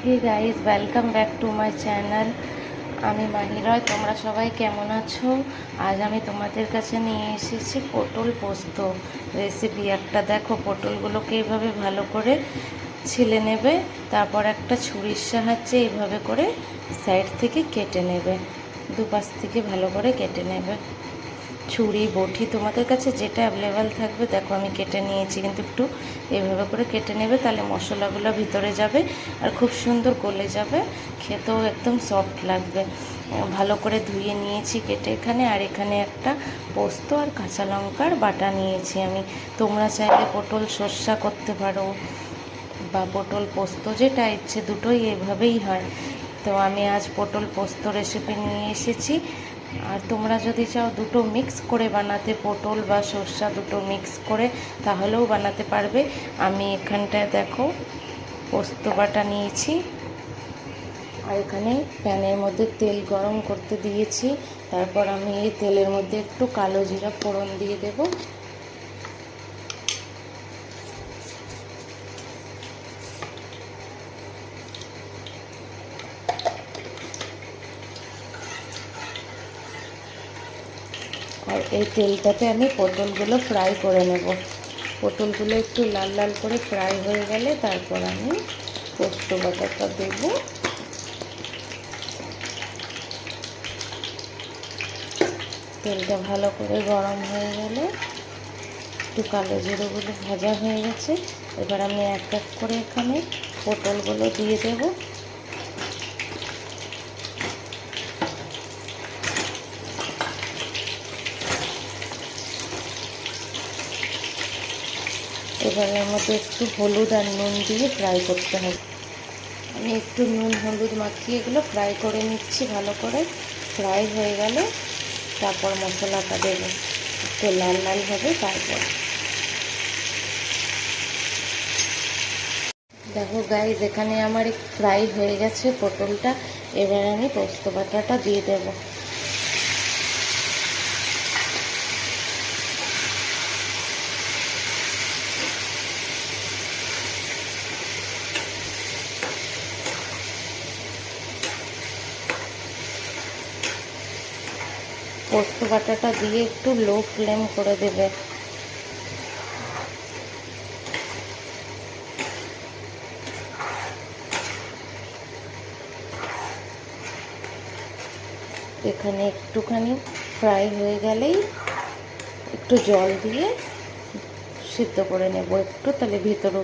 Hey guys, welcome back to my channel. আমি মাহিরয়। তোমরা সবাই কেমন আছো? আজ আমি তোমাদের কাছে নিয়ে এসেছি পটল পোস্ত রেসিপি একটা। দেখো, পটলগুলোকে এইভাবে ভালো করে ছিলে নেবে, তারপর একটা ছুরির সাহায্যে এইভাবে করে সাইড থেকে কেটে নেবে, দুপাশ থেকে ভালো করে কেটে নেবে। ছুরি বটি তোমাদের কাছে যেটা অ্যাভেলেবেল থাকবে। দেখো, আমি কেটে নিয়েছি, কিন্তু একটু এভাবে করে কেটে নেবে, তাহলে মশলাগুলো ভিতরে যাবে আর খুব সুন্দর গলে যাবে, খেতেও একদম সফট লাগবে। ভালো করে ধুয়ে নিয়েছি কেটে এখানে। আর এখানে একটা পোস্ত আর কাঁচা লঙ্কার বাটা নিয়েছি আমি। তোমরা চাইলে পটল সর্ষা করতে পারো বা পটল পোস্ত, যেটা ইচ্ছে, দুটোই এভাবেই হয়। তো আমি আজ পটল পোস্ত রেসিপি নিয়ে এসেছি। আর তোমরা যদি চাও দুটো মিক্স করে বানাতে, পটল বা সর্ষা দুটো মিক্স করে, তাহলেও বানাতে পারবে। আমি এখানটায় দেখো পোস্ত বাটা নিয়েছি, আর এখানে প্যানের মধ্যে তেল গরম করতে দিয়েছি। তারপর আমি এই তেলের মধ্যে একটু কালো জিরা ফোড়ন দিয়ে দেবো। আর এই তেলটাতে আমি পটলগুলো ফ্রাই করে নেব। পটলগুলো একটু লাল লাল করে ফ্রাই হয়ে গেলে তারপর আমি পোস্ত বাটাটা দেবো। তেলটা ভালো করে গরম হয়ে গেলে, একটু কালো জিরেগুলো ভাজা হয়ে গেছে, এবার আমি এক এক করে এখানে পটলগুলো দিয়ে দেবো। এবার এর মধ্যে একটু হলুদ আর নুন দিয়ে ফ্রাই করতে হবে। আমি একটু নুন হলুদ মাখিয়ে এগুলো ফ্রাই করে নিচ্ছি। ভালো করে ফ্রাই হয়ে গেলে তারপর মশলাটা দেবো, একটু লাল লাল হবে। তারপর দেখো গাইজ, এখানে আমার ফ্রাই হয়ে গেছে পটলটা। এবার আমি পোস্ত বাটাটা দিয়ে দেবো। পোস্ত বাটাটা দিয়ে একটু লো ফ্লেম করে দেবে। এখানে একটুখানি ফ্রাই হয়ে গেলেই একটু জল দিয়ে সিদ্ধ করে নেব একটু, তাহলে ভিতরে